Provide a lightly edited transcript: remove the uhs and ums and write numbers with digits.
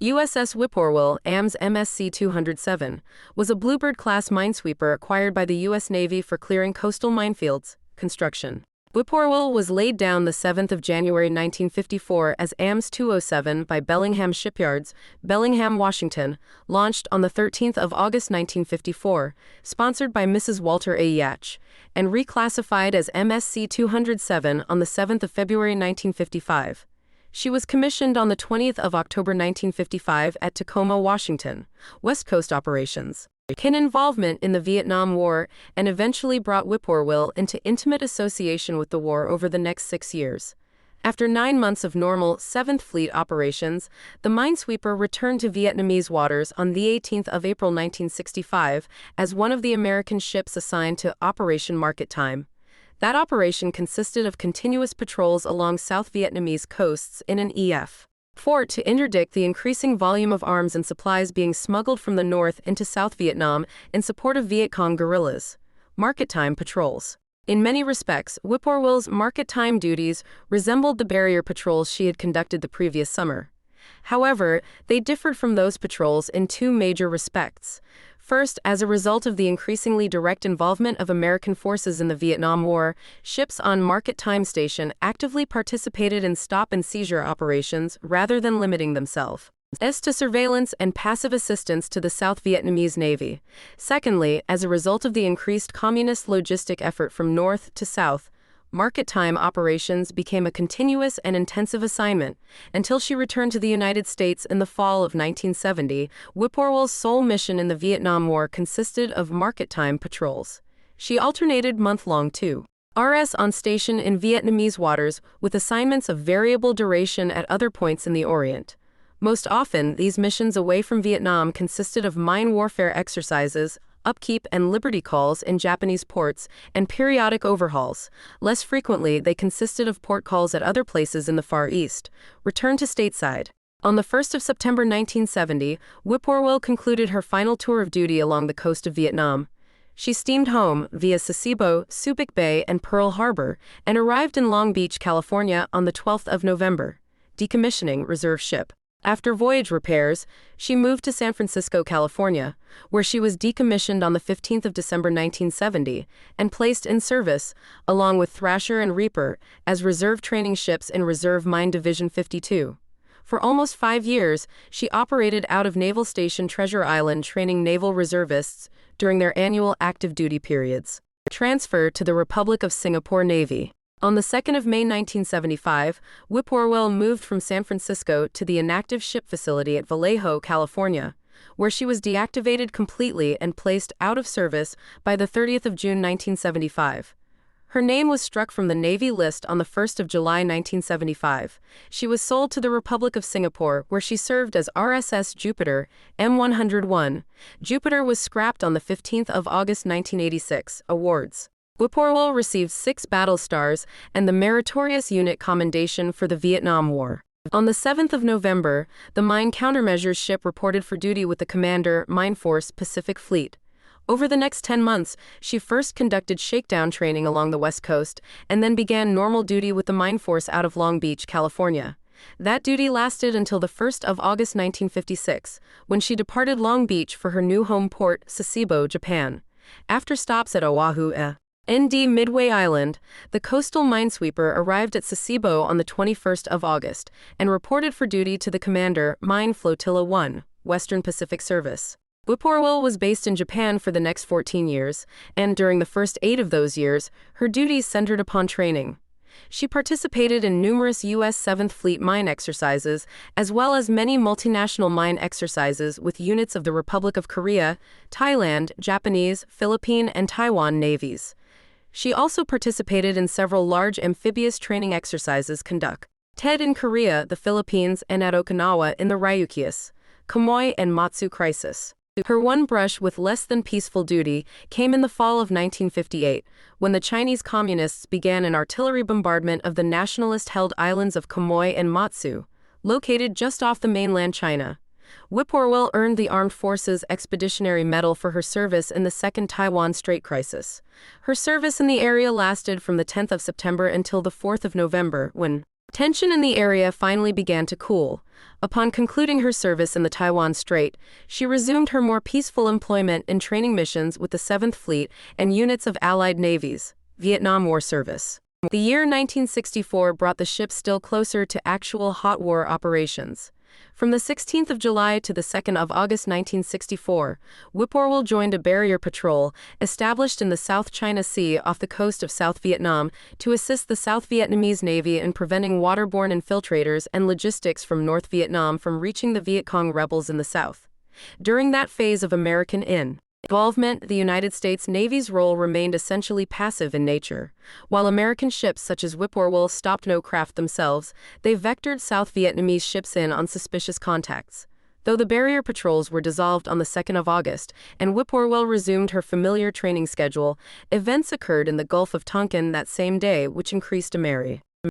USS Whippoorwill AMS-207 was a Bluebird-class minesweeper acquired by the U.S. Navy for clearing coastal minefields. Construction. Whippoorwill was laid down the 7th of January 1954 as AMS-207 by Bellingham Shipyards, Bellingham, Washington, launched on the 13th of August 1954, sponsored by Mrs. Walter A. Yatch, and reclassified as MSC-207 on the 7th of February 1955. She was commissioned on the 20th of October 1955 at Tacoma, Washington, West Coast operations. Her involvement in the Vietnam War and eventually brought Whippoorwill into intimate association with the war over the next 6 years. After 9 months of normal 7th Fleet operations, the minesweeper returned to Vietnamese waters on the 18th of April 1965 as one of the American ships assigned to Operation Market Time. That operation consisted of continuous patrols along South Vietnamese coasts in an effort to interdict the increasing volume of arms and supplies being smuggled from the north into South Vietnam in support of Viet Cong guerrillas. Market time patrols. In many respects, Whippoorwill's market time duties resembled the barrier patrols she had conducted the previous summer. However, they differed from those patrols in two major respects. First, as a result of the increasingly direct involvement of American forces in the Vietnam War, ships on Market Time Station actively participated in stop-and-seizure operations rather than limiting themselves to surveillance and passive assistance to the South Vietnamese Navy. Secondly, as a result of the increased communist logistic effort from north to south, market time operations became a continuous and intensive assignment. Until she returned to the United States in the fall of 1970, Whippoorwill's sole mission in the Vietnam War consisted of market time patrols. She alternated month-long 2rs on station in Vietnamese waters with assignments of variable duration at other points in the Orient. Most often, these missions away from Vietnam consisted of mine warfare exercises, upkeep and liberty calls in Japanese ports, and periodic overhauls. Less frequently, they consisted of port calls at other places in the Far East. Return to stateside. On the 1st of September 1970, Whippoorwill concluded her final tour of duty along the coast of Vietnam. She steamed home via Sasebo, Subic Bay, and Pearl Harbor, and arrived in Long Beach, California on the 12th of November. Decommissioning reserve ship. After voyage repairs, she moved to San Francisco, California, where she was decommissioned on the 15th of December 1970 and placed in service, along with Thrasher and Reaper, as reserve training ships in Reserve Mine Division 52. For almost 5 years, she operated out of Naval Station Treasure Island training naval reservists during their annual active duty periods. Transfer to the Republic of Singapore Navy. On the 2nd of May 1975, Whippoorwill moved from San Francisco to the inactive ship facility at Vallejo, California, where she was deactivated completely and placed out of service by the 30th of June 1975. Her name was struck from the Navy list on the 1st of July 1975. She was sold to the Republic of Singapore, where she served as RSS Jupiter, M101. Jupiter was scrapped on the 15th of August 1986. Awards. Whippoorwill received 6 battle stars and the Meritorious Unit Commendation for the Vietnam War. On the 7th of November, the mine countermeasures ship reported for duty with the Commander, Mine Force, Pacific Fleet. Over the next 10 months, she first conducted shakedown training along the West Coast and then began normal duty with the Mine Force out of Long Beach, California. That duty lasted until the 1st of August 1956, when she departed Long Beach for her new home port, Sasebo, Japan. After stops at Oahu, ND Midway Island, the coastal minesweeper arrived at Sasebo on the 21st of August and reported for duty to the Commander, Mine Flotilla 1, Western Pacific Service. Whippoorwill was based in Japan for the next 14 years, and during the first 8 of those years, her duties centered upon training. She participated in numerous U.S. 7th Fleet mine exercises, as well as many multinational mine exercises with units of the Republic of Korea, Thailand, Japanese, Philippine, and Taiwan navies. She also participated in several large amphibious training exercises conducted in Korea, the Philippines, and at Okinawa in the Ryukyus, Quemoy, and Matsu crisis. Her one brush with less than peaceful duty came in the fall of 1958, when the Chinese Communists began an artillery bombardment of the nationalist-held islands of Quemoy and Matsu, located just off the mainland China. Whippoorwill earned the Armed Forces Expeditionary Medal for her service in the Second Taiwan Strait crisis. Her service in the area lasted from the 10th of September until the 4th of November, when Tension in the area finally began to cool. Upon concluding her service in the Taiwan Strait, she resumed her more peaceful employment in training missions with the 7th Fleet and units of Allied navies, Vietnam War service. The year 1964 brought the ship still closer to actual hot war operations. From the 16th of July to the 2nd of August 1964, Whippoorwill joined a barrier patrol established in the South China Sea off the coast of South Vietnam to assist the South Vietnamese Navy in preventing waterborne infiltrators and logistics from North Vietnam from reaching the Viet Cong rebels in the south. During that phase of American involvement, the United States Navy's role remained essentially passive in nature. While American ships such as Whippoorwill stopped no craft themselves, they vectored South Vietnamese ships in on suspicious contacts. Though the barrier patrols were dissolved on the 2nd of August and Whippoorwill resumed her familiar training schedule, events occurred in the Gulf of Tonkin that same day which increased American